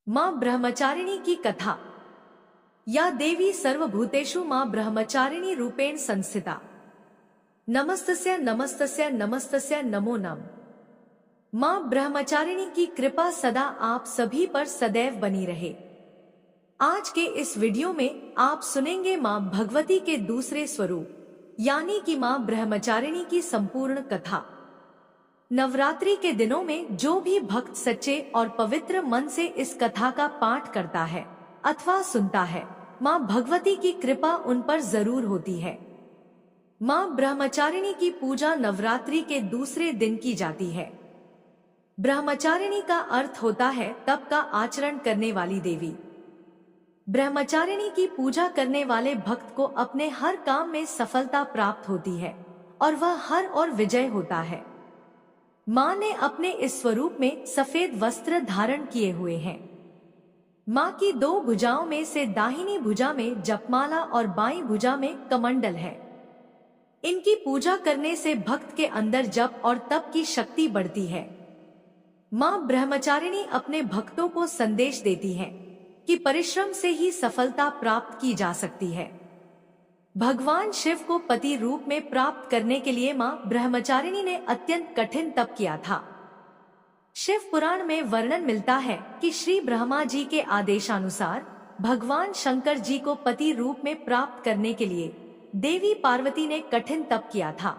मां ब्रह्मचारिणी की कथा। या देवी सर्वभूतेषु मां ब्रह्मचारिणी रूपेण संस्थिता। नमस्तस्य नमस्तस्य नमस्तस्य नमो नम। मां ब्रह्मचारिणी की कृपा सदा आप सभी पर सदैव बनी रहे। आज के इस वीडियो में आप सुनेंगे मां भगवती के दूसरे स्वरूप यानी कि मां ब्रह्मचारिणी की संपूर्ण कथा। नवरात्रि के दिनों में जो भी भक्त सच्चे और पवित्र मन से इस कथा का पाठ करता है अथवा सुनता है, मां भगवती की कृपा उन पर जरूर होती है। मां ब्रह्मचारिणी की पूजा नवरात्रि के दूसरे दिन की जाती है। ब्रह्मचारिणी का अर्थ होता है तप का आचरण करने वाली देवी। ब्रह्मचारिणी की पूजा करने वाले भक्त को अपने हर काम में सफलता प्राप्त होती है और वह हर और विजय होता है। मां ने अपने इस स्वरूप में सफेद वस्त्र धारण किए हुए हैं। मां की दो भुजाओं में से दाहिनी भुजा में जपमाला और बाईं भुजा में कमंडल है। इनकी पूजा करने से भक्त के अंदर जप और तप की शक्ति बढ़ती है। मां ब्रह्मचारिणी अपने भक्तों को संदेश देती है कि परिश्रम से ही सफलता प्राप्त की जा सकती है। भगवान शिव को पति रूप में प्राप्त करने के लिए मां ब्रह्मचारिणी ने अत्यंत कठिन तप किया था। शिव पुराण में वर्णन मिलता है कि श्री ब्रह्मा जी के आदेशानुसार भगवान शंकर जी को पति रूप में प्राप्त करने के लिए देवी पार्वती ने कठिन तप किया था।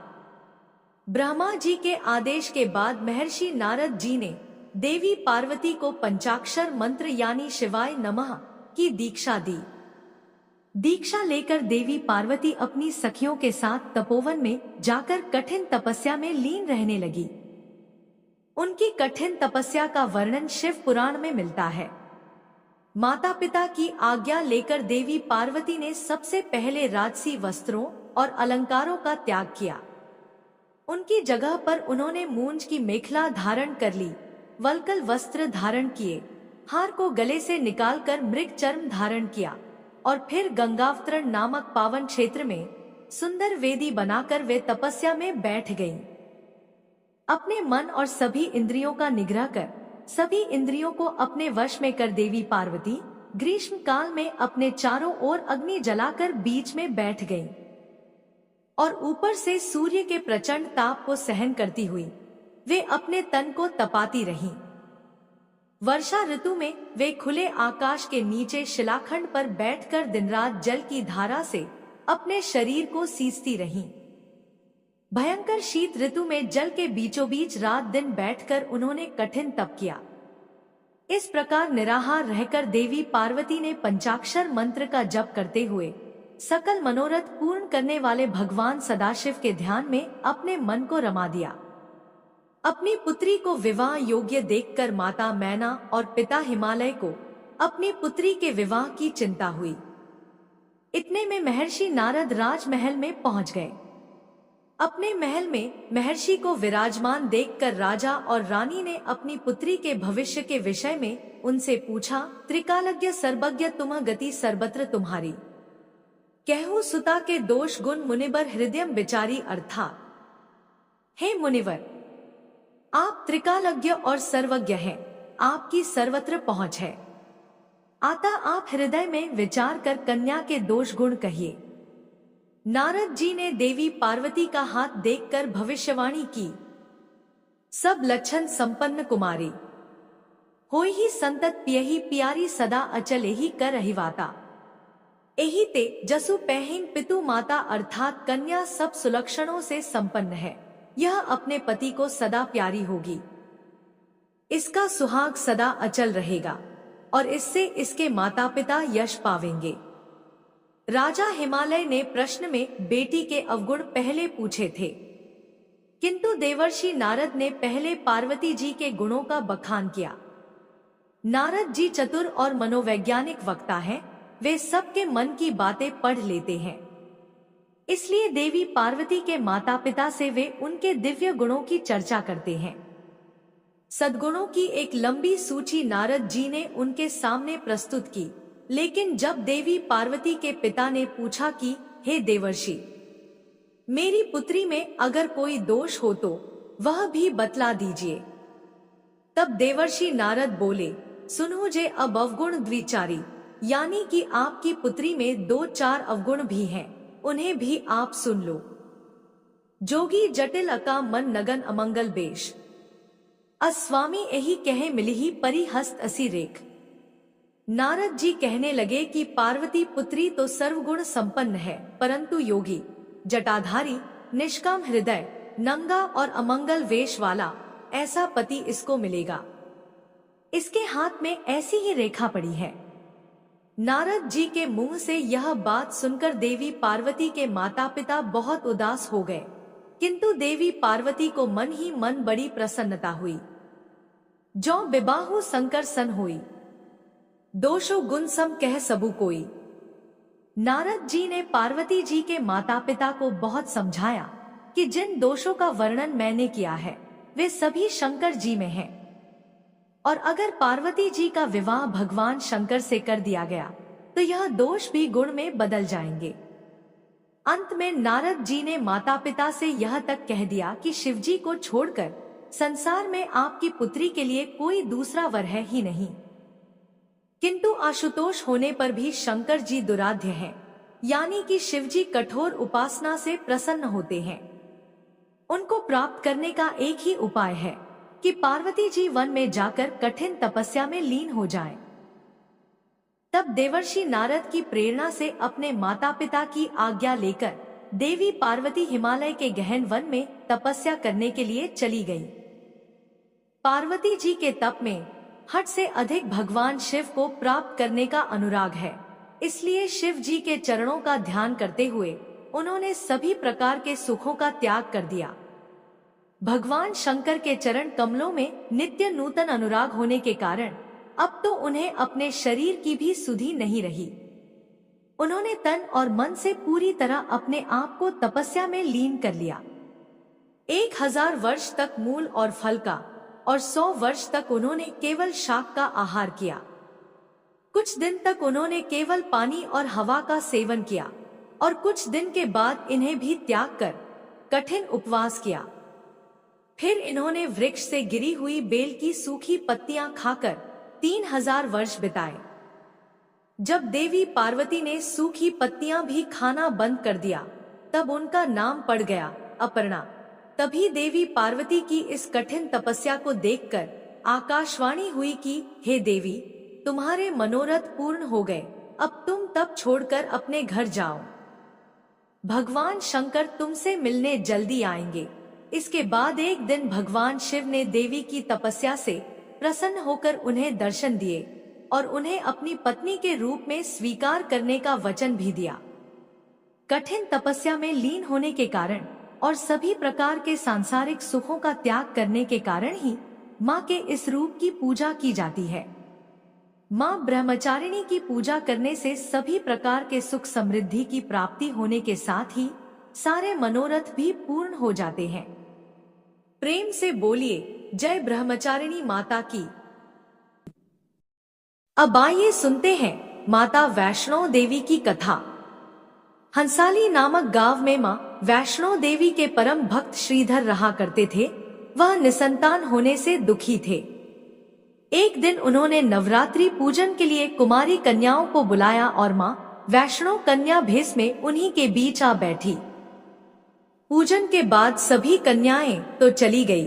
ब्रह्मा जी के आदेश के बाद महर्षि नारद जी ने देवी पार्वती को पंचाक्षर मंत्र यानी शिवाय नमः की दीक्षा दी। दीक्षा लेकर देवी पार्वती अपनी सखियों के साथ तपोवन में जाकर कठिन तपस्या में लीन रहने लगी। उनकी कठिन तपस्या का वर्णन शिव पुराण में मिलता है। माता पिता की आज्ञा लेकर देवी पार्वती ने सबसे पहले राजसी वस्त्रों और अलंकारों का त्याग किया। उनकी जगह पर उन्होंने मूंज की मेखला धारण कर ली, वल्कल वस्त्र धारण किए, हार को गले से निकालकर मृग चर्म धारण किया और फिर गंगावतरण नामक पावन क्षेत्र में सुंदर वेदी बनाकर वे तपस्या में बैठ गईं। अपने मन और सभी इंद्रियों का निग्रह कर सभी इंद्रियों को अपने वश में कर देवी पार्वती ग्रीष्म काल में अपने चारों ओर अग्नि जलाकर बीच में बैठ गईं और ऊपर से सूर्य के प्रचंड ताप को सहन करती हुई वे अपने तन को तपाती रहीं। वर्षा ऋतु में वे खुले आकाश के नीचे शिलाखंड पर बैठकर दिन रात जल की धारा से अपने शरीर को सींचती रहीं। भयंकर शीत ऋतु में जल के बीचों बीच रात दिन बैठकर उन्होंने कठिन तप किया। इस प्रकार निराहार रहकर देवी पार्वती ने पंचाक्षर मंत्र का जप करते हुए सकल मनोरथ पूर्ण करने वाले भगवान सदाशिव के ध्यान में अपने मन को रमा दिया। अपनी पुत्री को विवाह योग्य देखकर माता मैना और पिता हिमालय को अपनी पुत्री के विवाह की चिंता हुई। इतने में महर्षि नारद राजमहल में पहुंच गए। अपने महल में महर्षि को विराजमान देखकर राजा और रानी ने अपनी पुत्री के भविष्य के विषय में उनसे पूछा, त्रिकालज्ञ सर्वज्ञ तुम गति सर्वत्र तुम्हारी, कहु सुता के दोष गुण मुनिबर हृदयम विचारी। अर्थात, हे मुनिवर, आप त्रिकालज्ञ और सर्वज्ञ हैं, आपकी सर्वत्र पहुंच है, आता आप हृदय में विचार कर कन्या के दोष गुण कहिए। नारद जी ने देवी पार्वती का हाथ देखकर भविष्यवाणी की, सब लक्षण संपन्न कुमारी, होई ही संतत पियही प्यारी सदा अचल ही कर रहिवाता, एही ते जसु पहन पितु माता। अर्थात कन्या सब सुलक्षणों से संपन्न है, यह अपने पति को सदा प्यारी होगी, इसका सुहाग सदा अचल रहेगा और इससे इसके माता पिता यश पावेंगे। राजा हिमालय ने प्रश्न में बेटी के अवगुण पहले पूछे थे, किंतु देवर्षि नारद ने पहले पार्वती जी के गुणों का बखान किया। नारद जी चतुर और मनोवैज्ञानिक वक्ता हैं, वे सबके मन की बातें पढ़ लेते हैं, इसलिए देवी पार्वती के माता पिता से वे उनके दिव्य गुणों की चर्चा करते हैं। सद्गुणों की एक लंबी सूची नारद जी ने उनके सामने प्रस्तुत की, लेकिन जब देवी पार्वती के पिता ने पूछा कि हे देवर्षि, मेरी पुत्री में अगर कोई दोष हो तो वह भी बतला दीजिए, तब देवर्षि नारद बोले, सुनो जे अब अवगुण द्विचारी, यानी कि आपकी पुत्री में 2-4 अवगुण भी हैं, उन्हें भी आप सुन लो। जोगी जटिल अका मन नगन अमंगल बेश, अस्वामी यही कहे मिलिही परी हस्त असी रेख। नारद जी कहने लगे कि पार्वती पुत्री तो सर्वगुण संपन्न है, परंतु योगी, जटाधारी, निष्काम हृदय, नंगा और अमंगल वेश वाला ऐसा पति इसको मिलेगा। इसके हाथ में ऐसी ही रेखा पड़ी है। नारद जी के मुंह से यह बात सुनकर देवी पार्वती के माता पिता बहुत उदास हो गए, किंतु देवी पार्वती को मन ही मन बड़ी प्रसन्नता हुई। जो विबाहु शंकर सन हुई, दोषो गुण सम कह सबु कोई। नारद जी ने पार्वती जी के माता पिता को बहुत समझाया कि जिन दोषों का वर्णन मैंने किया है वे सभी शंकर जी में हैं, और अगर पार्वती जी का विवाह भगवान शंकर से कर दिया गया तो यह दोष भी गुण में बदल जाएंगे। अंत में नारद जी ने माता पिता से यह तक कह दिया कि शिव जी को छोड़कर संसार में आपकी पुत्री के लिए कोई दूसरा वर है ही नहीं। किंतु आशुतोष होने पर भी शंकर जी दुराध्य हैं, यानी कि शिव जी कठोर उपासना से प्रसन्न होते हैं। उनको प्राप्त करने का एक ही उपाय है कि पार्वती जी वन में जाकर कठिन तपस्या में लीन हो जाएं। तब देवर्षि नारद की प्रेरणा से अपने माता पिता की आज्ञा लेकर देवी पार्वती हिमालय के गहन वन में तपस्या करने के लिए चली गई। पार्वती जी के तप में हद से अधिक भगवान शिव को प्राप्त करने का अनुराग है, इसलिए शिव जी के चरणों का ध्यान करते हुए उन्होंने सभी प्रकार के सुखों का त्याग कर दिया। भगवान शंकर के चरण कमलों में नित्य नूतन अनुराग होने के कारण अब तो उन्हें अपने शरीर की भी सुधि नहीं रही। उन्होंने तन और मन से पूरी तरह अपने आप को तपस्या में लीन कर लिया। 1000 वर्ष तक मूल और फल का और 100 वर्ष तक उन्होंने केवल शाक का आहार किया। कुछ दिन तक उन्होंने केवल पानी और हवा का सेवन किया और कुछ दिन के बाद इन्हें भी त्याग कर कठिन उपवास किया। फिर इन्होंने वृक्ष से गिरी हुई बेल की सूखी पत्तियां खाकर 3000 वर्ष बिताए। जब देवी पार्वती ने सूखी पत्तियां भी खाना बंद कर दिया तब उनका नाम पड़ गया अपर्णा। तभी देवी पार्वती की इस कठिन तपस्या को देखकर आकाशवाणी हुई कि हे देवी, तुम्हारे मनोरथ पूर्ण हो गए, अब तुम तप छोड़कर अपने घर जाओ। भगवान शंकर तुमसे मिलने जल्दी आएंगे। इसके बाद एक दिन भगवान शिव ने देवी की तपस्या से प्रसन्न होकर उन्हें दर्शन दिए और उन्हें अपनी पत्नी के रूप में स्वीकार करने का वचन भी दिया। कठिन तपस्या में लीन होने के कारण और सभी प्रकार के सांसारिक सुखों का त्याग करने के कारण ही माँ के इस रूप की पूजा की जाती है। माँ ब्रह्मचारिणी की पूजा करने से सभी प्रकार के सुख समृद्धि की प्राप्ति होने के साथ ही सारे मनोरथ भी पूर्ण हो जाते हैं। प्रेम से बोलिए जय ब्रह्मचारिणी माता की। अब आइए सुनते हैं माता वैष्णो देवी की कथा। हंसाली नामक गांव में माँ वैष्णो देवी के परम भक्त श्रीधर रहा करते थे। वह निसंतान होने से दुखी थे। एक दिन उन्होंने नवरात्रि पूजन के लिए कुमारी कन्याओं को बुलाया और माँ वैष्णो कन्या भेष में उन्हीं के बीच आ बैठी। पूजन के बाद सभी कन्याएं तो चली गई,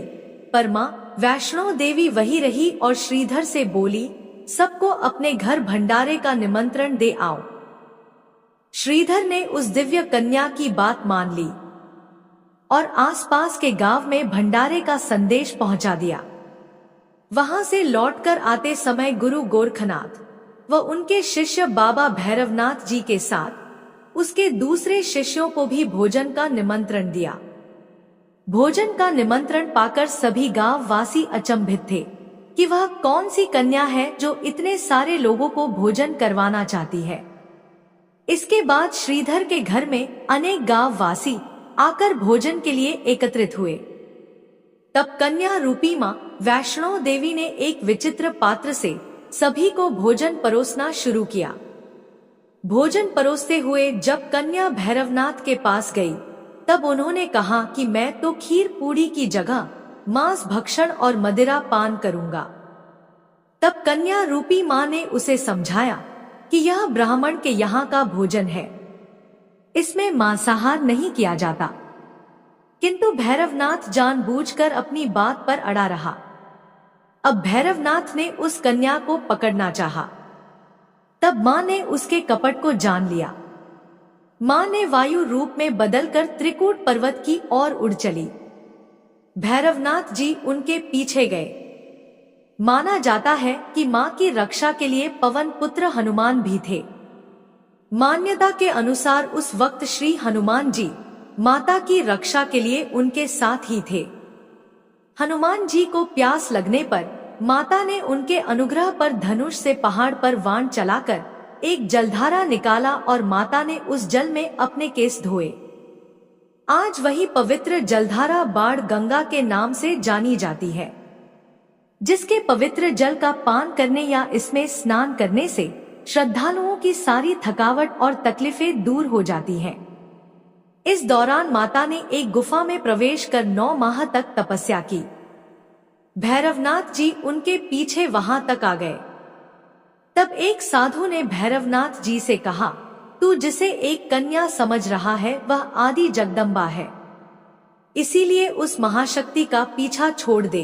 पर माँ वैष्णो देवी वही रही और श्रीधर से बोली, सबको अपने घर भंडारे का निमंत्रण दे आओ। श्रीधर ने उस दिव्य कन्या की बात मान ली और आसपास के गांव में भंडारे का संदेश पहुंचा दिया। वहां से लौटकर आते समय गुरु गोरखनाथ व उनके शिष्य बाबा भैरवनाथ जी के साथ उसके दूसरे शिष्यों को भी भोजन का निमंत्रण दिया। भोजन का निमंत्रण पाकर सभी गांव वासी अचंभित थे कि वह कौन सी कन्या है जो इतने सारे लोगों को भोजन करवाना चाहती है। इसके बाद श्रीधर के घर में अनेक गांव वासी आकर भोजन के लिए एकत्रित हुए। तब कन्या रूपी माँ वैष्णो देवी ने एक विचित्र पात्र से सभी को भोजन परोसना शुरू किया। भोजन परोसते हुए जब कन्या भैरवनाथ के पास गई तब उन्होंने कहा कि मैं तो खीर पूड़ी की जगह मांस भक्षण और मदिरा पान करूंगा। तब कन्या रूपी माँ ने उसे समझाया कि यह ब्राह्मण के यहाँ का भोजन है, इसमें मांसाहार नहीं किया जाता। किंतु भैरवनाथ जानबूझकर अपनी बात पर अड़ा रहा। अब भैरवनाथ ने उस कन्या को पकड़ना चाहा। तब माँ ने उसके कपट को जान लिया। माँ ने वायु रूप में बदलकर त्रिकूट पर्वत की ओर उड़ चली। भैरवनाथ जी उनके पीछे गए। माना जाता है कि माँ की रक्षा के लिए पवन पुत्र हनुमान भी थे। मान्यता के अनुसार उस वक्त श्री हनुमान जी माता की रक्षा के लिए उनके साथ ही थे। हनुमान जी को प्यास लगने पर माता ने उनके अनुग्रह पर धनुष से पहाड़ पर वाण चलाकर एक जलधारा निकाला और माता ने उस जल में अपने केस धोए। आज वही पवित्र जलधारा बाण गंगा के नाम से जानी जाती है, जिसके पवित्र जल का पान करने या इसमें स्नान करने से श्रद्धालुओं की सारी थकावट और तकलीफें दूर हो जाती हैं। इस दौरान माता ने एक गुफा में प्रवेश कर 9 माह तक तपस्या की। भैरवनाथ जी उनके पीछे वहां तक आ गए। तब एक साधु ने भैरवनाथ जी से कहा, तू जिसे एक कन्या समझ रहा है वह आदि जगदम्बा है, इसीलिए उस महाशक्ति का पीछा छोड़ दे।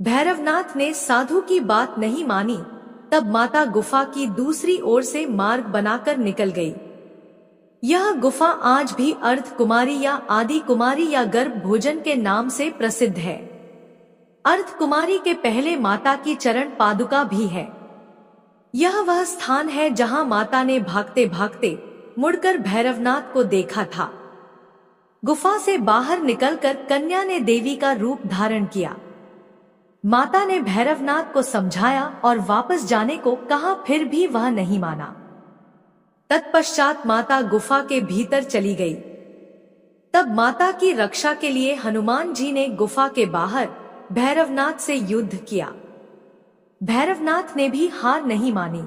भैरवनाथ ने साधु की बात नहीं मानी। तब माता गुफा की दूसरी ओर से मार्ग बनाकर निकल गई। यह गुफा आज भी अर्ध कुमारी या आदि कुमारी या गर्भ भोजन के नाम से प्रसिद्ध है। अर्ध कुमारी के पहले माता की चरण पादुका भी है। यह वह स्थान है जहां माता ने भागते भागते मुड़कर भैरवनाथ को देखा था। गुफा से बाहर निकलकर कन्या ने देवी का रूप धारण किया। माता ने भैरवनाथ को समझाया और वापस जाने को कहा, फिर भी वह नहीं माना। तत्पश्चात माता गुफा के भीतर चली गई। तब माता की रक्षा के लिए हनुमान जी ने गुफा के बाहर भैरवनाथ से युद्ध किया। भैरवनाथ ने भी हार नहीं मानी।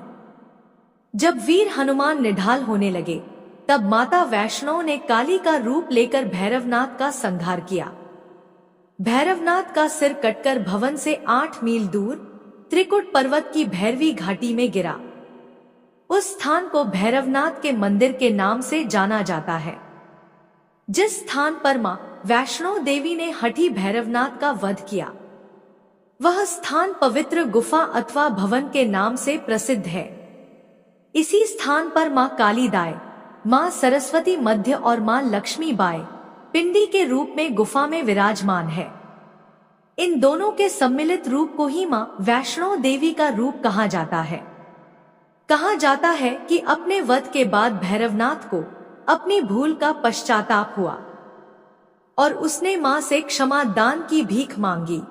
जब वीर हनुमान निढाल होने लगे, तब माता वैष्णो ने काली का रूप लेकर भैरवनाथ का संहार किया। भैरवनाथ का सिर कटकर भवन से 8 मील दूर त्रिकुट पर्वत की भैरवी घाटी में गिरा। उस स्थान को भैरवनाथ के मंदिर के नाम से जाना जाता है। जिस स्थान पर मां वैष्णो देवी ने हठी भैरवनाथ का वध किया, वह स्थान पवित्र गुफा अथवा भवन के नाम से प्रसिद्ध है। इसी स्थान पर मां कालीदाय, मां सरस्वती मध्य और मां लक्ष्मी बाई पिंडी के रूप में गुफा में विराजमान है। इन दोनों के सम्मिलित रूप को ही मां वैष्णो देवी का रूप कहा जाता है। कहा जाता है कि अपने वध के बाद भैरवनाथ को अपनी भूल का पश्चाताप हुआ और उसने मां से क्षमा दान की भीख मांगी।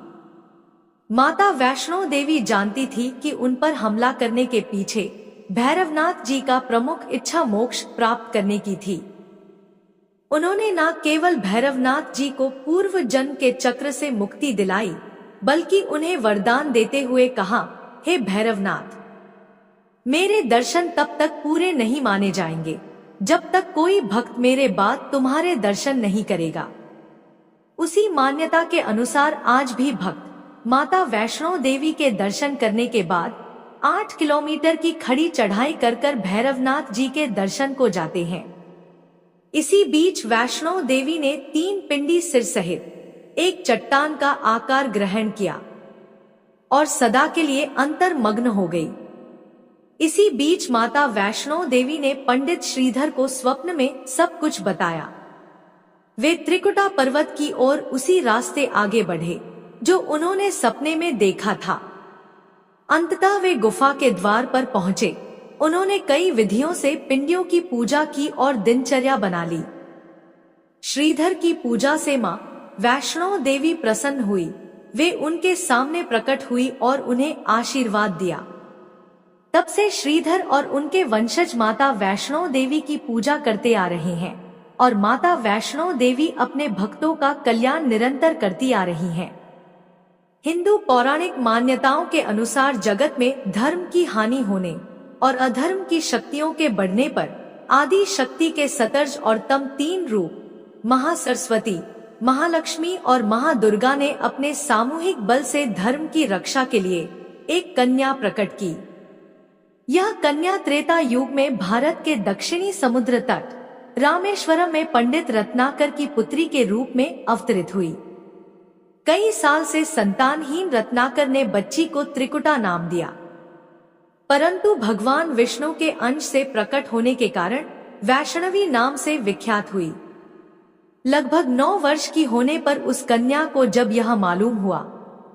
माता वैष्णो देवी जानती थी कि उन पर हमला करने के पीछे भैरवनाथ जी का प्रमुख इच्छा मोक्ष प्राप्त करने की थी। उन्होंने न केवल भैरवनाथ जी को पूर्व जन्म के चक्र से मुक्ति दिलाई, बल्कि उन्हें वरदान देते हुए कहा, हे भैरवनाथ, मेरे दर्शन तब तक पूरे नहीं माने जाएंगे जब तक कोई भक्त मेरे बाद तुम्हारे दर्शन नहीं करेगा। उसी मान्यता के अनुसार आज भी भक्त माता वैष्णो देवी के दर्शन करने के बाद 8 किलोमीटर की खड़ी चढ़ाई कर भैरवनाथ जी के दर्शन को जाते हैं। इसी बीच वैष्णो देवी ने 3 पिंडी सिर सहित एक चट्टान का आकार ग्रहण किया और सदा के लिए अंतर्मग्न हो गई। इसी बीच माता वैष्णो देवी ने पंडित श्रीधर को स्वप्न में सब कुछ बताया। वे त्रिकुटा पर्वत की ओर उसी रास्ते आगे बढ़े जो उन्होंने सपने में देखा था। अंततः वे गुफा के द्वार पर पहुंचे। उन्होंने कई विधियों से पिंडियों की पूजा की और दिनचर्या बना ली। श्रीधर की पूजा से मां वैष्णो देवी प्रसन्न हुई। वे उनके सामने प्रकट हुई और उन्हें आशीर्वाद दिया। तब से श्रीधर और उनके वंशज माता वैष्णो देवी की पूजा करते आ रहे हैं और माता वैष्णो देवी अपने भक्तों का कल्याण निरंतर करती आ रही हैं। हिंदू पौराणिक मान्यताओं के अनुसार जगत में धर्म की हानि होने और अधर्म की शक्तियों के बढ़ने पर आदि शक्ति के सतर्ज और तम 3 रूप महासरस्वती, महालक्ष्मी और महादुर्गा ने अपने सामूहिक बल से धर्म की रक्षा के लिए एक कन्या प्रकट की। यह कन्या त्रेता युग में भारत के दक्षिणी समुद्र तट रामेश्वरम में पंडित रत्नाकर की पुत्री के रूप में अवतरित हुई। कई साल से संतानहीन रत्नाकर ने बच्ची को त्रिकुटा नाम दिया, परंतु भगवान विष्णु के अंश से प्रकट होने के कारण वैष्णवी नाम से विख्यात हुई। लगभग 9 वर्ष की होने पर उस कन्या को जब यह मालूम हुआ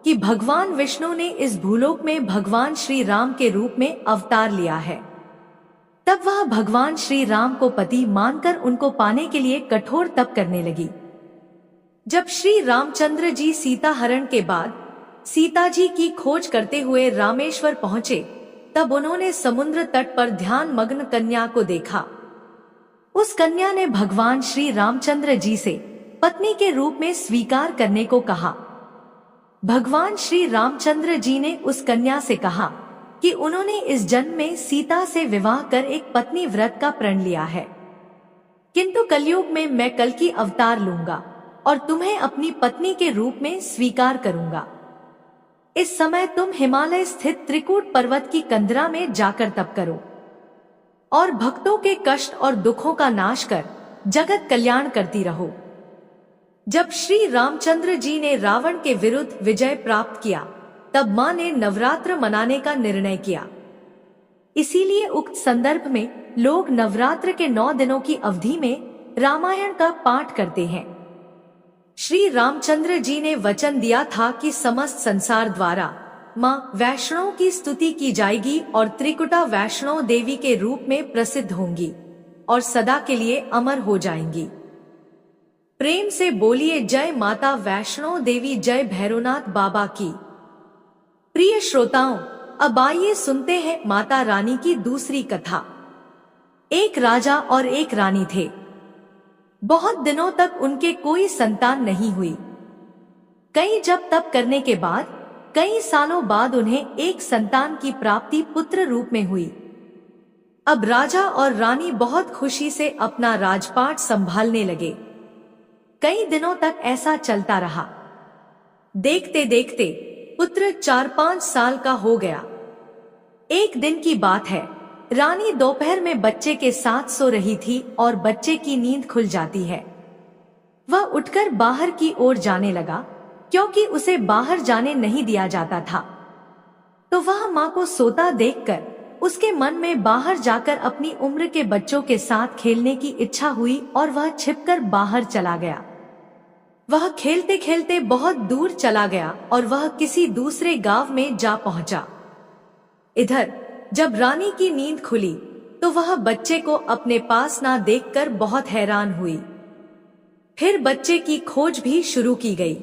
कि भगवान विष्णु ने इस भूलोक में भगवान श्री राम के रूप में अवतार लिया है, तब वह भगवान श्री राम को पति मानकर उनको पाने के लिए कठोर तप करने लगी। जब श्री रामचंद्र जी सीता हरण के बाद सीता जी की खोज करते हुए रामेश्वर पहुंचे, तब उन्होंने समुद्र तट पर ध्यान मग्न कन्या को देखा। उस कन्या ने भगवान श्री रामचंद्र जी से पत्नी के रूप में स्वीकार करने को कहा। भगवान श्री रामचंद्र जी ने उस कन्या से कहा कि उन्होंने इस जन्म में सीता से विवाह कर एक पत्नी व्रत का प्रण लिया है, किंतु कलयुग में मैं कल की अवतार लूंगा और तुम्हें अपनी पत्नी के रूप में स्वीकार करूंगा। इस समय तुम हिमालय स्थित त्रिकूट पर्वत की कंदरा में जाकर तप करो और भक्तों के कष्ट और दुखों का नाश कर जगत कल्याण करती रहो। जब श्री रामचंद्र जी ने रावण के विरुद्ध विजय प्राप्त किया, तब मां ने नवरात्र मनाने का निर्णय किया। इसीलिए उक्त संदर्भ में लोग नवरात्र के 9 दिनों की अवधि में रामायण का पाठ करते हैं। श्री रामचंद्र जी ने वचन दिया था कि समस्त संसार द्वारा मां वैष्णो की स्तुति की जाएगी और त्रिकुटा वैष्णो देवी के रूप में प्रसिद्ध होंगी और सदा के लिए अमर हो जाएंगी। प्रेम से बोलिए जय माता वैष्णो देवी, जय भैरवनाथ बाबा की। प्रिय श्रोताओं, अब आइए सुनते हैं माता रानी की दूसरी कथा। एक राजा और एक रानी थे। बहुत दिनों तक उनके कोई संतान नहीं हुई। कई जब तप करने के बाद कई सालों बाद उन्हें एक संतान की प्राप्ति पुत्र रूप में हुई। अब राजा और रानी बहुत खुशी से अपना राजपाट संभालने लगे। कई दिनों तक ऐसा चलता रहा। देखते देखते पुत्र 4-5 साल का हो गया। एक दिन की बात है, रानी दोपहर में बच्चे के साथ सो रही थी और बच्चे की नींद खुल जाती है। वह उठकर बाहर की ओर जाने लगा, क्योंकि उसे बाहर जाने नहीं दिया जाता था। तो वह मां को सोता देखकर उसके मन में बाहर जाकर अपनी उम्र के बच्चों के साथ खेलने की इच्छा हुई और वह छिपकर बाहर चला गया। वह खेलते खेलते बहुत दूर चला गया और वह किसी दूसरे गांव में जा पहुंचा। इधर जब रानी की नींद खुली तो वह बच्चे को अपने पास ना देखकर बहुत हैरान हुई। फिर बच्चे की खोज भी शुरू की गई।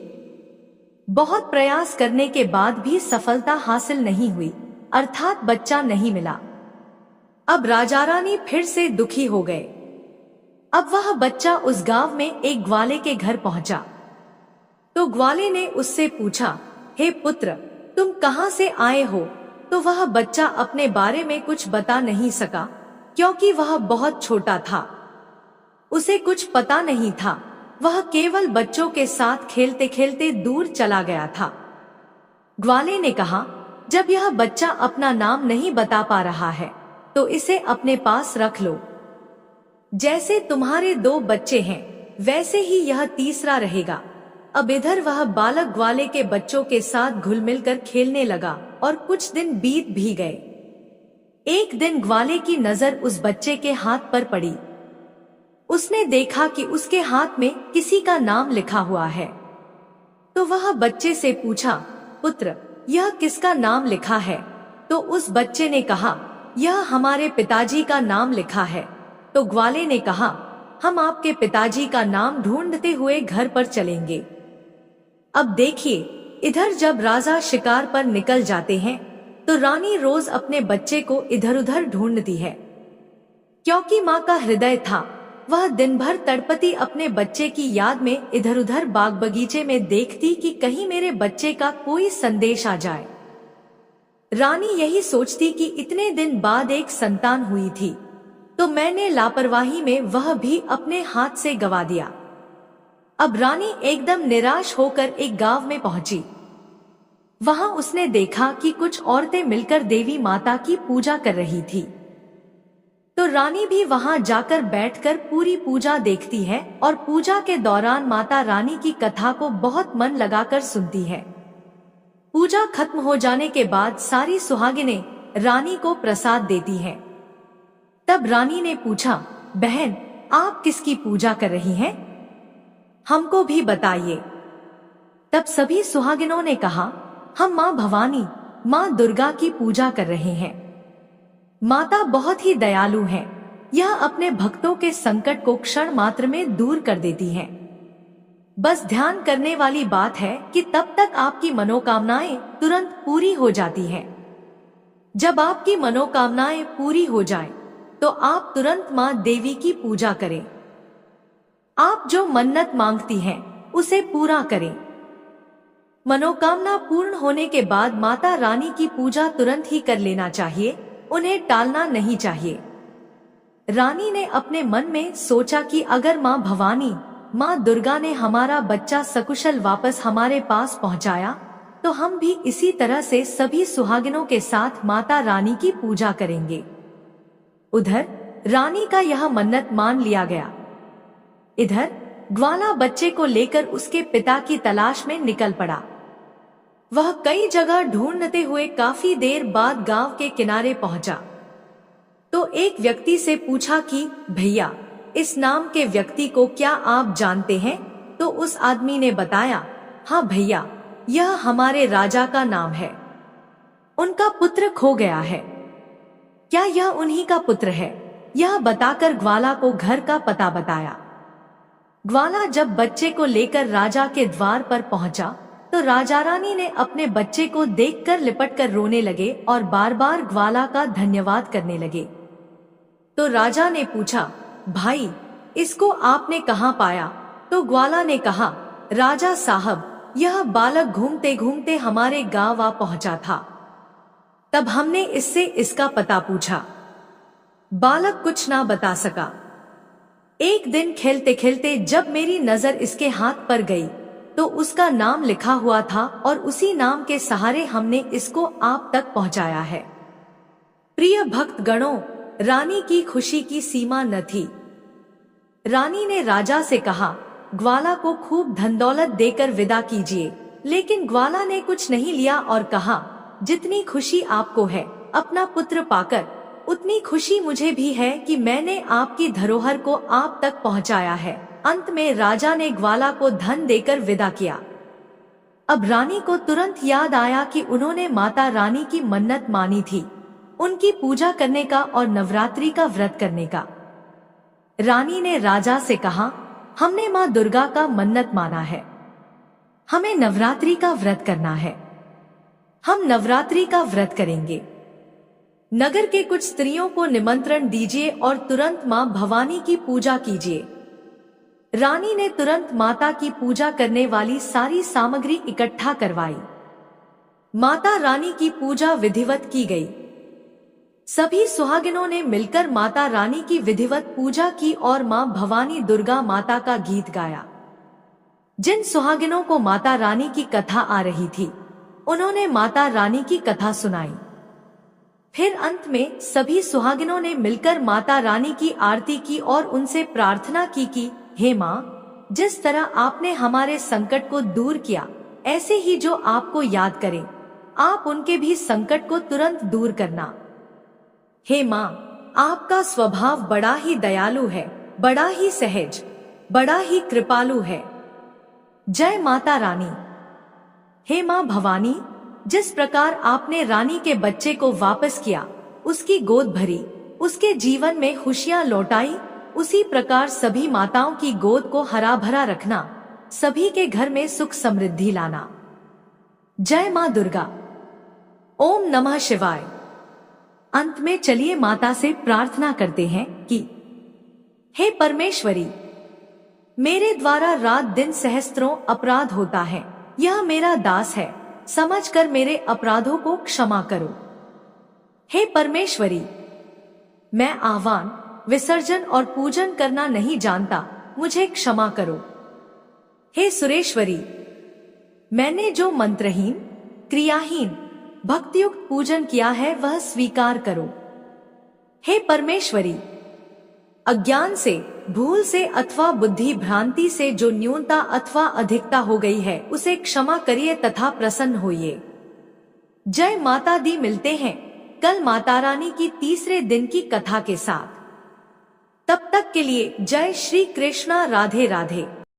बहुत प्रयास करने के बाद भी सफलता हासिल नहीं हुई, अर्थात बच्चा नहीं मिला। अब राजा रानी फिर से दुखी हो गए। अब वह बच्चा उस गांव में एक ग्वाले के घर पहुंचा। तो ग्वाले ने उससे पूछा, हे पुत्र, तुम कहां से आए हो? तो वह बच्चा अपने बारे में कुछ बता नहीं सका, क्योंकि वह बहुत छोटा था। उसे कुछ पता नहीं था। वह केवल बच्चों के साथ खेलते खेलते दूर चला गया था। ग्वाले ने कहा, जब यह बच्चा अपना नाम नहीं बता पा रहा है तो इसे अपने पास रख लो। जैसे तुम्हारे 2 बच्चे हैं वैसे ही यह तीसरा रहेगा। अब इधर वह बालक ग्वाले के बच्चों के साथ घुल मिल कर खेलने लगा और कुछ दिन बीत भी गए। एक दिन ग्वाले की नजर उस बच्चे के हाथ पर पड़ी। उसने देखा कि उसके हाथ में किसी का नाम लिखा हुआ है। तो वह बच्चे से पूछा, पुत्र, यह किसका नाम लिखा है? तो उस बच्चे ने कहा, यह हमारे पिताजी का नाम लिखा है। तो ग्वाले ने कहा, हम आपके पिताजी का नाम ढूंढते हुए घर पर चलेंगे। अब देखिए, इधर जब राजा शिकार पर निकल जाते हैं तो रानी रोज अपने बच्चे को इधर उधर ढूंढती है। क्योंकि माँ का हृदय था, वह दिन भर तड़पती अपने बच्चे की याद में इधर उधर बाग बगीचे में देखती कि कहीं मेरे बच्चे का कोई संदेश आ जाए। रानी यही सोचती कि इतने दिन बाद एक संतान हुई थी, तो मैंने लापरवाही में वह भी अपने हाथ से गवा दिया। अब रानी एकदम निराश होकर एक गांव में पहुंची। वहां उसने देखा कि कुछ औरतें मिलकर देवी माता की पूजा कर रही थी। तो रानी भी वहां जाकर बैठकर पूरी पूजा देखती है और पूजा के दौरान माता रानी की कथा को बहुत मन लगाकर सुनती है। पूजा खत्म हो जाने के बाद सारी सुहागिनें रानी को प्रसाद देती हैं। तब रानी ने पूछा, बहन, आप किसकी पूजा कर रही हैं? हमको भी बताइए। तब सभी सुहागिनों ने कहा, हम माँ भवानी, माँ दुर्गा की पूजा कर रहे हैं। माता बहुत ही दयालु हैं। यह अपने भक्तों के संकट को क्षण मात्र में दूर कर देती हैं। बस ध्यान करने वाली बात है कि तब तक आपकी मनोकामनाएं तुरंत पूरी हो जाती हैं। जब आपकी मनोकामनाएं पूरी हो जाएं, तो आप तुरंत माँ देवी की पूजा करें। आप जो मन्नत मांगती हैं, उसे पूरा करें। मनोकामना पूर्ण होने के बाद माता रानी की पूजा तुरंत ही कर लेना चाहिए, उन्हें टालना नहीं चाहिए। रानी ने अपने मन में सोचा कि अगर माँ भवानी, माँ दुर्गा ने हमारा बच्चा सकुशल वापस हमारे पास पहुँचाया, तो हम भी इसी तरह से सभी सुहागिनों के साथ माता रानी की पूजा करेंगे। उधर रानी का यह मन्नत मान लिया गया। इधर ग्वाला बच्चे को लेकर उसके पिता की तलाश में निकल पड़ा। वह कई जगह ढूंढते हुए काफी देर बाद गांव के किनारे पहुंचा। तो एक व्यक्ति से पूछा कि भैया, इस नाम के व्यक्ति को क्या आप जानते हैं? तो उस आदमी ने बताया, हाँ भैया, यह हमारे राजा का नाम है। उनका पुत्र खो गया है। क्या यह उन्हीं का पुत्र है? यह बताकर ग्वाला को घर का पता बताया। ग्वाला जब बच्चे को लेकर राजा के द्वार पर पहुंचा, तो राजा रानी ने अपने बच्चे को देखकर लिपटकर रोने लगे और बार बार ग्वाला का धन्यवाद करने लगे। तो राजा ने पूछा, भाई, इसको आपने कहाँ पाया? तो ग्वाला ने कहा, राजा साहब, यह बालक घूमते घूमते हमारे गांव आ पहुंचा था। तब हमने इससे इसका पता पूछा। बालक कुछ ना बता सका। एक दिन खेलते खेलते जब मेरी नजर इसके हाथ पर गई, तो उसका नाम लिखा हुआ था और उसी नाम के सहारे हमने इसको आप तक पहुंचाया है। प्रिय भक्त गणों, रानी की खुशी की सीमा न थी। रानी ने राजा से कहा, ग्वाला को खूब धन दौलत देकर विदा कीजिए। लेकिन ग्वाला ने कुछ नहीं लिया और कहा, जितनी खुशी आपको है अपना पुत्र पाकर, उतनी खुशी मुझे भी है कि मैंने आपकी धरोहर को आप तक पहुंचाया है। अंत में राजा ने ग्वाला को धन देकर विदा किया। अब रानी को तुरंत याद आया कि उन्होंने माता रानी की मन्नत मानी थी, उनकी पूजा करने का और नवरात्रि का व्रत करने का। रानी ने राजा से कहा, हमने माँ दुर्गा का मन्नत माना है, हमें नवरात्रि का व्रत करना है। हम नवरात्रि का व्रत करेंगे। नगर के कुछ स्त्रियों को निमंत्रण दीजिए और तुरंत माँ भवानी की पूजा कीजिए। रानी ने तुरंत माता की पूजा करने वाली सारी सामग्री इकट्ठा करवाई। माता रानी की पूजा विधिवत की गई। सभी सुहागिनों ने मिलकर माता रानी की विधिवत पूजा की और माँ भवानी दुर्गा माता का गीत गाया। जिन सुहागिनों को माता रानी की कथा आ रही थी, उन्होंने माता रानी की कथा सुनाई। फिर अंत में सभी सुहागिनों ने मिलकर माता रानी की आरती की और उनसे प्रार्थना की कि हे माँ, जिस तरह आपने हमारे संकट को दूर किया, ऐसे ही जो आपको याद करें, आप उनके भी संकट को तुरंत दूर करना। हे माँ, आपका स्वभाव बड़ा ही दयालु है, बड़ा ही सहज, बड़ा ही कृपालु है। जय माता रानी। हे माँ भवानी, जिस प्रकार आपने रानी के बच्चे को वापस किया, उसकी गोद भरी, उसके जीवन में खुशियां लौटाई, उसी प्रकार सभी माताओं की गोद को हरा भरा रखना, सभी के घर में सुख समृद्धि लाना। जय माँ दुर्गा। ओम नमः शिवाय। अंत में चलिए माता से प्रार्थना करते हैं कि हे परमेश्वरी, मेरे द्वारा रात दिन सहस्त्रों अपराध होता है, यह मेरा दास है, समझकर मेरे अपराधों को क्षमा करो। हे परमेश्वरी, मैं आह्वान, विसर्जन और पूजन करना नहीं जानता, मुझे क्षमा करो। हे सुरेश्वरी, मैंने जो मंत्रहीन, क्रियाहीन भक्तियुक्त पूजन किया है वह स्वीकार करो। हे परमेश्वरी, अज्ञान से, भूल से अथवा बुद्धि भ्रांति से जो न्यूनता अथवा अधिकता हो गई है उसे क्षमा करिए तथा प्रसन्न होइए। जय माता दी। मिलते हैं कल माता रानी की तीसरे दिन की कथा के साथ। तब तक के लिए जय श्री कृष्णा। राधे राधे।